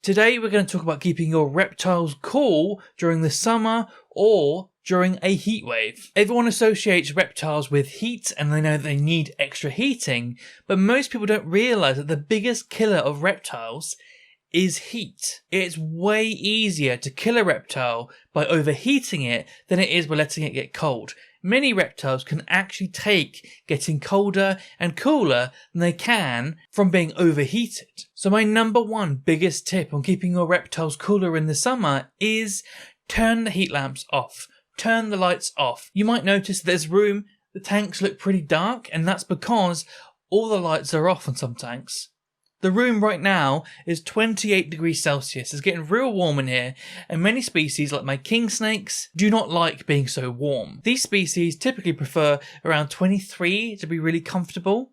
Today we're going to talk about keeping your reptiles cool during the summer or during a heat wave. Everyone associates reptiles with heat and they know they need extra heating, but most people don't realise that the biggest killer of reptiles is heat. It's way easier to kill a reptile by overheating it than it is by letting it get cold. Many reptiles can actually take getting colder and cooler than they can from being overheated. So my number one biggest tip on keeping your reptiles cooler in the summer is turn the heat lamps off. Turn the lights off. You might notice there's room, the tanks look pretty dark, and that's because all the lights are off on some tanks. The room right now is 28 degrees Celsius. It's getting real warm in here, and many species like my king snakes do not like being so warm. These species typically prefer around 23 to be really comfortable,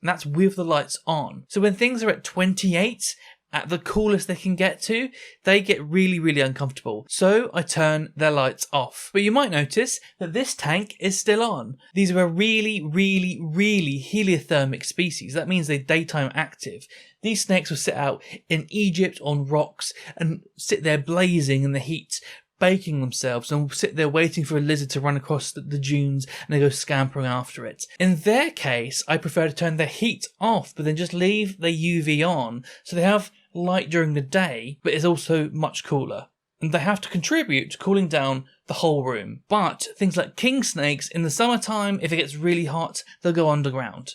and that's with the lights on. So when things are at 28, at the coolest they can get to, they get really uncomfortable. So I turn their lights off. But you might notice that this tank is still on. These are a really heliothermic species. That means they're daytime active. These snakes will sit out in Egypt on rocks and sit there blazing in the heat, baking themselves, and will sit there waiting for a lizard to run across the dunes and they go scampering after it. In their case, I prefer to turn their heat off, but then just leave their UV on, so they have light during the day, but it's also much cooler. And they have to contribute to cooling down the whole room. But things like king snakes, in the summertime, if it gets really hot, they'll go underground.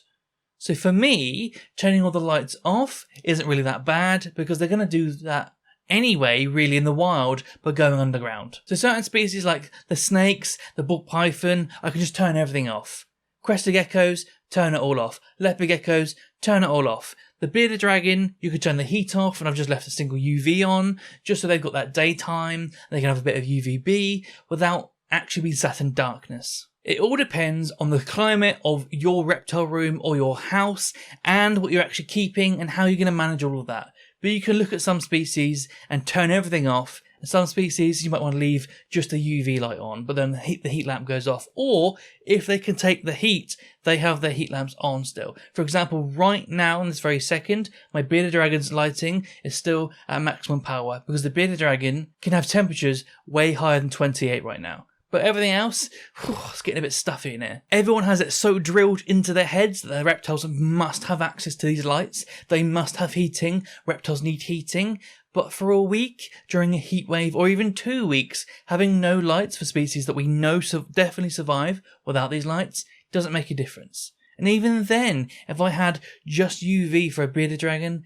So for me, turning all the lights off isn't really that bad, because they're going to do that anyway, really, in the wild, by going underground. So certain species like the snakes, the ball python, I can just turn everything off. Crested geckos, turn it all off. Leopard geckos, turn it all off. The bearded dragon, you could turn the heat off, and I've just left a single UV on, just so they've got that daytime, and they can have a bit of UVB without actually being sat in darkness. It all depends on the climate of your reptile room or your house, and what you're actually keeping, and how you're going to manage all of that. But you can look at some species and turn everything off, and some species you might want to leave just the UV light on, but then the heat lamp goes off. Or, if they can take the heat, they have their heat lamps on still. For example, right now, in this very second, my bearded dragon's lighting is still at maximum power, because the bearded dragon can have temperatures way higher than 28 right now. But everything else, it's getting a bit stuffy in here. Everyone has it so drilled into their heads that their reptiles must have access to these lights. They must have heating. Reptiles need heating. But for a week, during a heat wave, or even 2 weeks, having no lights for species that we know definitely survive without these lights doesn't make a difference. And even then, if I had just UV for a bearded dragon,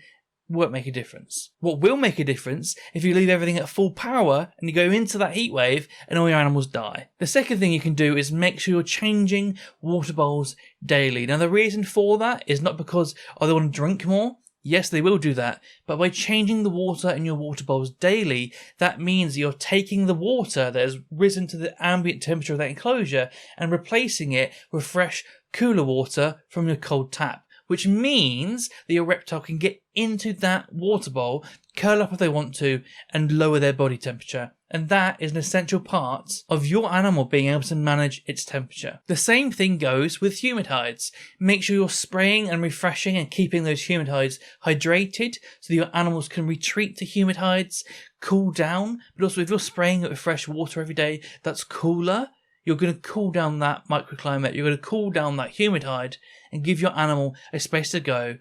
won't make a difference. What will make a difference if you leave everything at full power and you go into that heat wave and all your animals die. The second thing you can do is make sure you're changing water bowls daily. Now the reason for that is not because they want to drink more. Yes, they will do that, but by changing the water in your water bowls daily, that means you're taking the water that has risen to the ambient temperature of that enclosure and replacing it with fresh, cooler water from your cold tap. Which means that your reptile can get into that water bowl, curl up if they want to, and lower their body temperature. And that is an essential part of your animal being able to manage its temperature. The same thing goes with humid hides. Make sure you're spraying and refreshing and keeping those humid hides hydrated so that your animals can retreat to humid hides, cool down. But also if you're spraying it with fresh water every day that's cooler, you're going to cool down that microclimate, you're going to cool down that humid hide and give your animal a space to go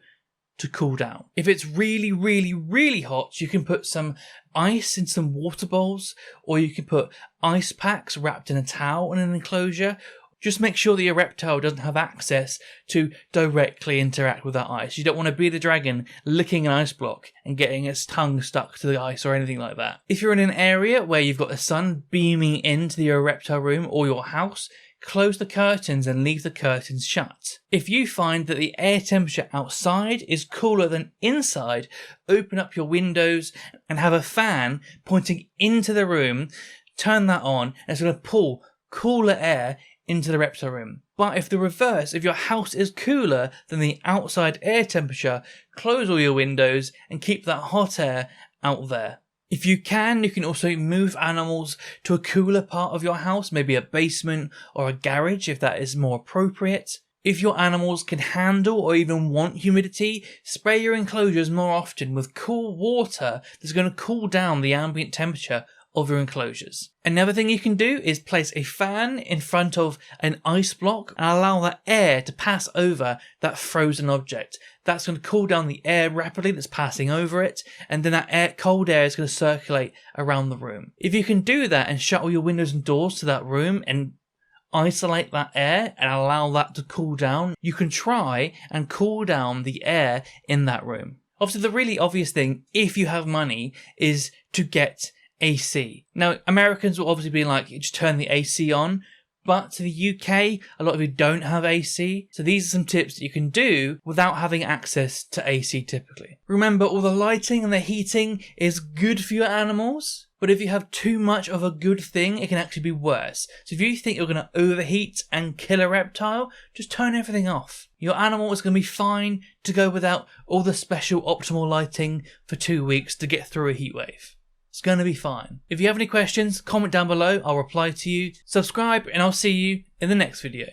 to cool down. If it's really hot, you can put some ice in some water bowls, or you can put ice packs wrapped in a towel in an enclosure. Just make sure that your reptile doesn't have access to directly interact with that ice. You don't want to be the dragon licking an ice block and getting its tongue stuck to the ice or anything like that. If you're in an area where you've got the sun beaming into your reptile room or your house, close the curtains and leave the curtains shut. If you find that the air temperature outside is cooler than inside, open up your windows and have a fan pointing into the room, turn that on, and it's going to pull cooler air into the reptile room. But if the reverse, if your house is cooler than the outside air temperature, close all your windows and keep that hot air out there. If you can also move animals to a cooler part of your house, maybe a basement or a garage if that is more appropriate. If your animals can handle or even want humidity, spray your enclosures more often with cool water that's going to cool down the ambient temperature of your enclosures. Another thing you can do is place a fan in front of an ice block and allow that air to pass over that frozen object. That's going to cool down the air rapidly that's passing over it, and then that cold air is going to circulate around the room. If you can do that and shut all your windows and doors to that room and isolate that air and allow that to cool down, you can try and cool down the air in that room. Obviously, the really obvious thing, if you have money, is to get AC. Now, Americans will obviously be like, just turn the AC on, but to the UK, a lot of you don't have AC, so these are some tips that you can do without having access to AC typically. Remember, all the lighting and the heating is good for your animals, but if you have too much of a good thing, it can actually be worse. So if you think you're going to overheat and kill a reptile, just turn everything off. Your animal is going to be fine to go without all the special optimal lighting for 2 weeks to get through a heat wave. It's going to be fine. If you have any questions, comment down below, I'll reply to you. Subscribe and I'll see you in the next video.